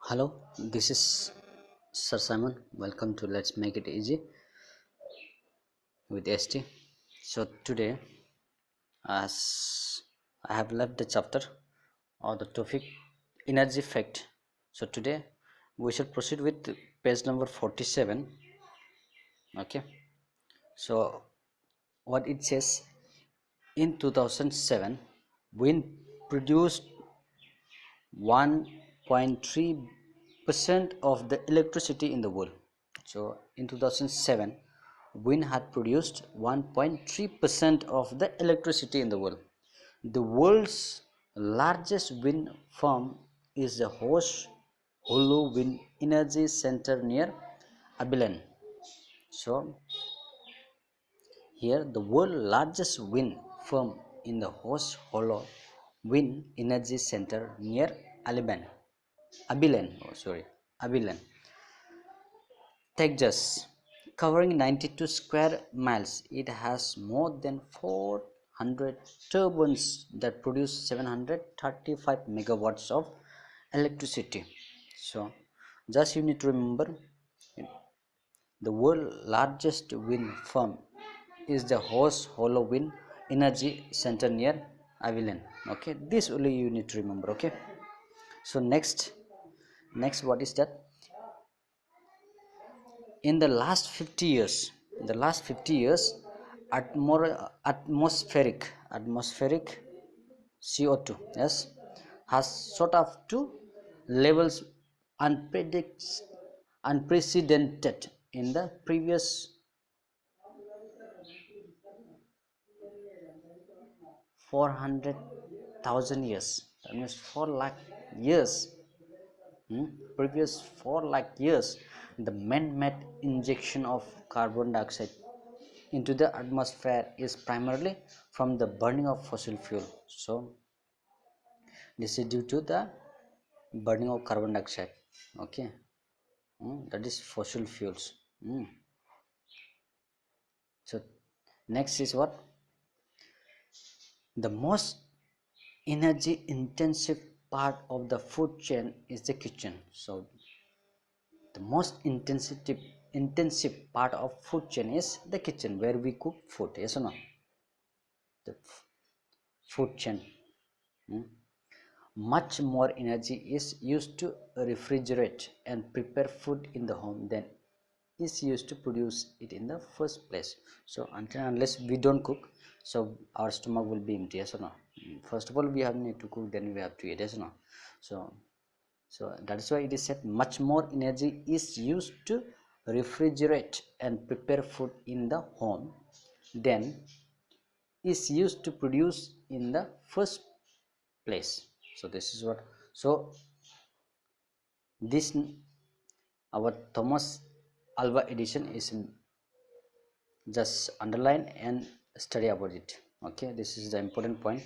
Hello, this is Sir Simon. Welcome to Let's Make It Easy with ST. So today, as I have left the chapter or the topic energy fact. So today we should proceed with page number 47. Okay. So what it says, in 2007, wind produced 1.3% of the electricity in the world. So in 2007, wind had produced 1.3% of the electricity in the world. The world's largest wind farm is the Hollow Wind Energy Center near Abilene. So here, the world's largest wind farm in the Hollow Wind Energy Center near Abilene, Texas, covering 92 square miles. It has more than 400 turbines that produce 735 megawatts of electricity. So, just you need to remember, the world's largest wind farm is the Hollow Wind Energy Center near Abilene. Okay, this only you need to remember. Okay, so next what is that? In the last 50 years, atmospheric CO2, yes, has shot up to levels unprecedented in the previous 400,000 years. That means 4 lakh years. Previous 4 lakh years, the man-made injection of carbon dioxide into the atmosphere is primarily from the burning of fossil fuel. So this is due to the burning of carbon dioxide. Okay. That is fossil fuels. So next is what? The most energy intensive part of the food chain is the kitchen. So the most intensive part of food chain is the kitchen, where we cook food. Yes or no? The food chain. Much more energy is used to refrigerate and prepare food in the home than is used to produce it in the first place. So until unless we don't cook, so our stomach will be empty. Yes or no? First of all, we have need to cook, then we have to eat. Yes or no? So that is why it is said much more energy is used to refrigerate and prepare food in the home than is used to produce in the first place. So this is what. So this our Thomas Alva Edison is just underline and study about it. Okay, this is the important point.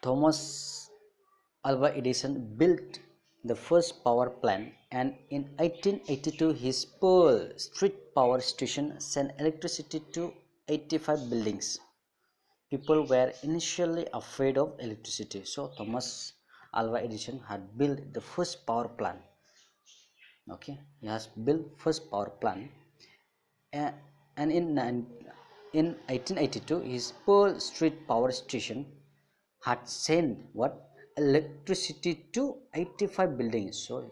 Thomas Alva Edison built the first power plant, and in 1882 his Pearl Street power station sent electricity to 85 buildings. People were initially afraid of electricity, so Thomas Alva Edison had built the first power plant. Okay, he has built first power plant, and in 1882 his Pearl Street power station had sent what? Electricity to 85 buildings. So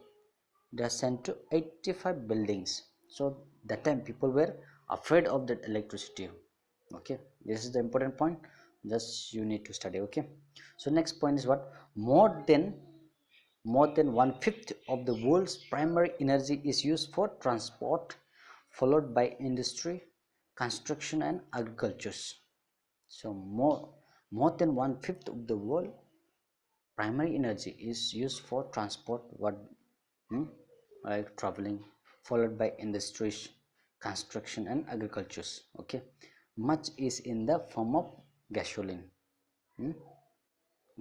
they are sent to 85 buildings. So that time people were afraid of that electricity. Okay, this is the important point, just you need to study. Okay, so next point is what? More than one-fifth of the world's primary energy is used for transport, followed by industry, construction, and agriculture. So more than one-fifth of the world primary energy is used for transport, like traveling, followed by industries, construction, and agriculture. Okay, much is in the form of gasoline.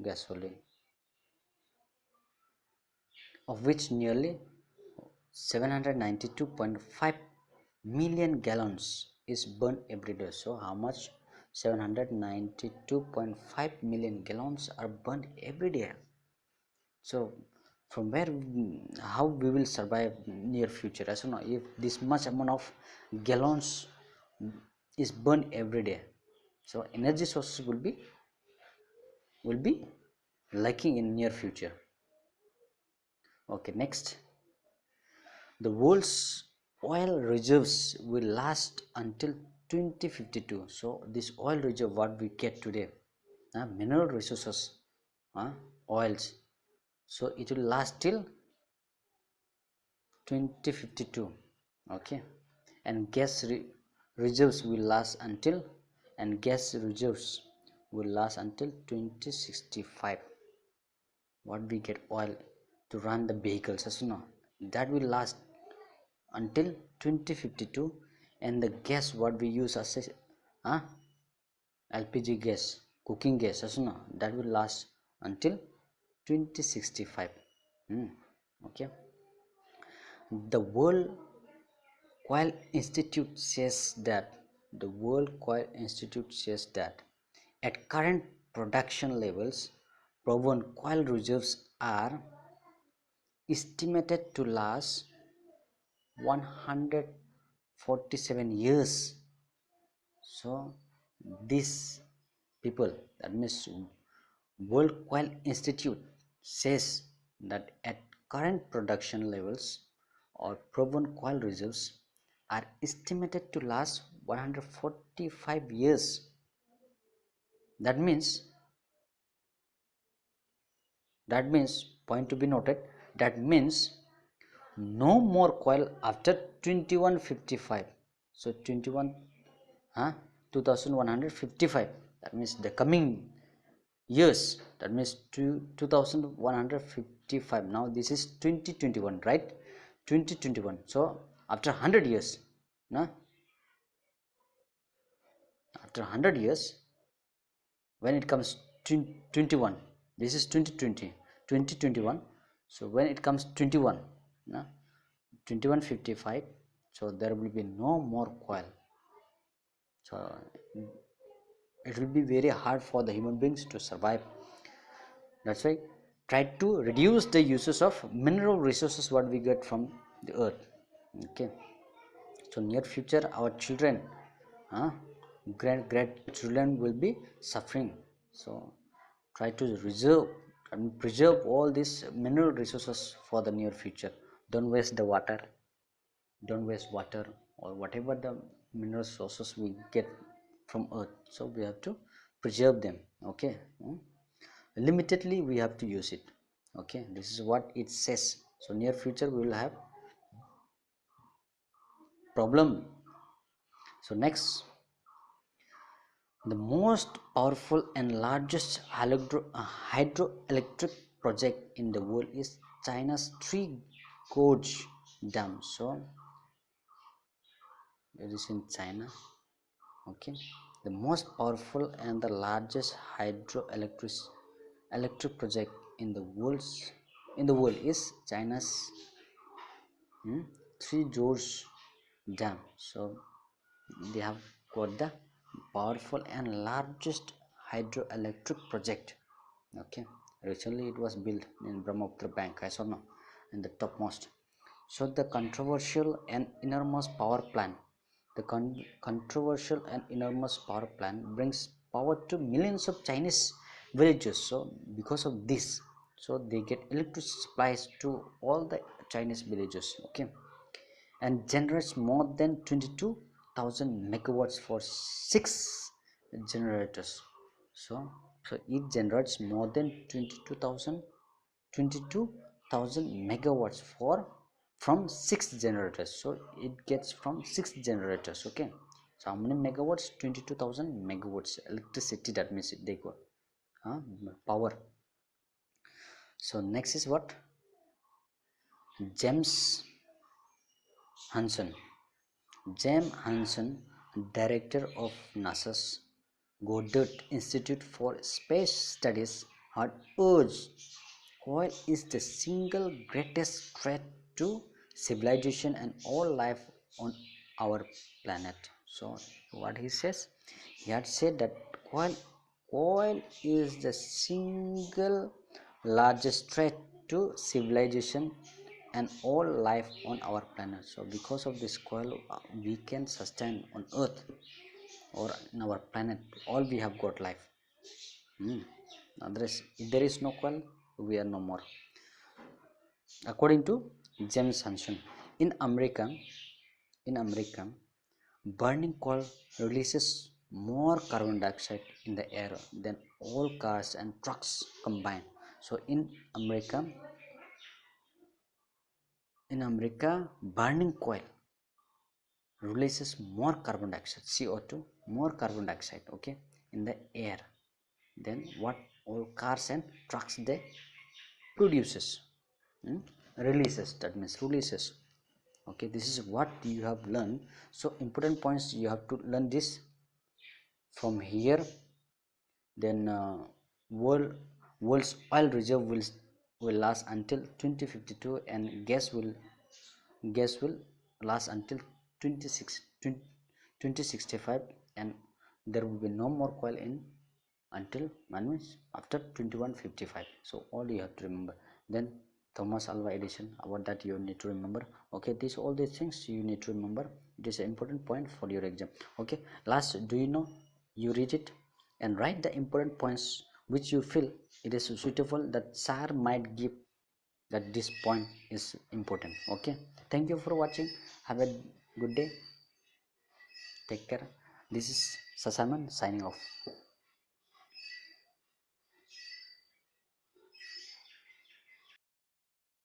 Gasoline, of which nearly 792.5 million gallons is burned every day. So how much? 792.5 million gallons are burned every day. So from where how we will survive near future? I don't know if this much amount of gallons is burned every day, so energy sources will be lacking in near future. Okay, next, the world's oil reserves will last until 2052. So this oil reserve what we get today, mineral resources, oils, so it will last till 2052. Okay, and reserves will last until, and gas reserves will last until 2065. What we get oil to run the vehicles, as you know, that will last until 2052. And the gas what we use as a LPG gas, cooking gas, as you know, that will last until 2065. Okay, the world Coil Institute says that the World Coil Institute says that at current production levels, proven coil reserves are estimated to last 147 years. So, these people, that means World Coil Institute, says that at current production levels, or proven coil reserves are estimated to last 145 years. That means, point to be noted, that means no more coil after 2155. So 2155, that means the coming years, that means 2155. Now this is 2021, right? 2021, so after 100 years, no? After 100 years, when it comes to 21, this is 2020, 2021, so when it comes 21, no? 2155, so there will be no more coil. So it will be very hard for the human beings to survive. That's why try to reduce the uses of mineral resources what we get from the earth. Okay, so near future our children, great children will be suffering. So try to reserve and preserve all these mineral resources for the near future. Don't waste the water, don't waste water, or whatever the mineral sources we get from earth, so we have to preserve them. Okay, limitedly we have to use it. Okay, this is what it says. So near future we will have problem. So next, the most powerful and largest hydroelectric project in the world is China's Three Gorge Dam. So it is in China. Okay, the most powerful and the largest electric project in the world is China's Three Gorge Dam. So they have got the powerful and largest hydroelectric project. Okay, recently it was built in Brahmaputra bank, I saw now, in the topmost. So the controversial and enormous power plant, controversial and enormous power plant brings power to millions of Chinese villages. So because of this, so they get electricity supplies to all the Chinese villages. Okay, and generates more than 22,000 megawatts for 6 generators. So it generates more than 22,000 megawatts from 6 generators. So it gets from 6 generators. Okay, so how many megawatts? 22,000 megawatts electricity, that means they got power. So next is what? James Hansen. James Hansen, director of NASA's Goddard Institute for Space Studies, had urged oil is the single greatest threat to civilization and all life on our planet. So, what he says? He had said that oil is the single largest threat to civilization and all life on our planet. So because of this coil, we can sustain on earth or in our planet. All we have got life. Otherwise, if there is no coil, we are no more. According to James Hansen, in America, in America, burning coal releases more carbon dioxide in the air than all cars and trucks combined. So in America, burning coal releases more carbon dioxide, CO2, more carbon dioxide, okay, in the air than what all cars and trucks they produces. hmm? Releases, that means releases. Okay, this is what you have learned. So important points you have to learn this from here. Then world's oil reserve will last until 2052, and gas will last until 2065, and there will be no more coal in until means after 2155. So all you have to remember. Then Thomas Alva Edison, about that you need to remember. Okay, these all these things you need to remember. It is an important point for your exam. Okay, last, do you know, you read it and write the important points which you feel it is suitable that sir might give, that this point is important. Okay, thank you for watching. Have a good day. Take care. This is Sasaman signing off.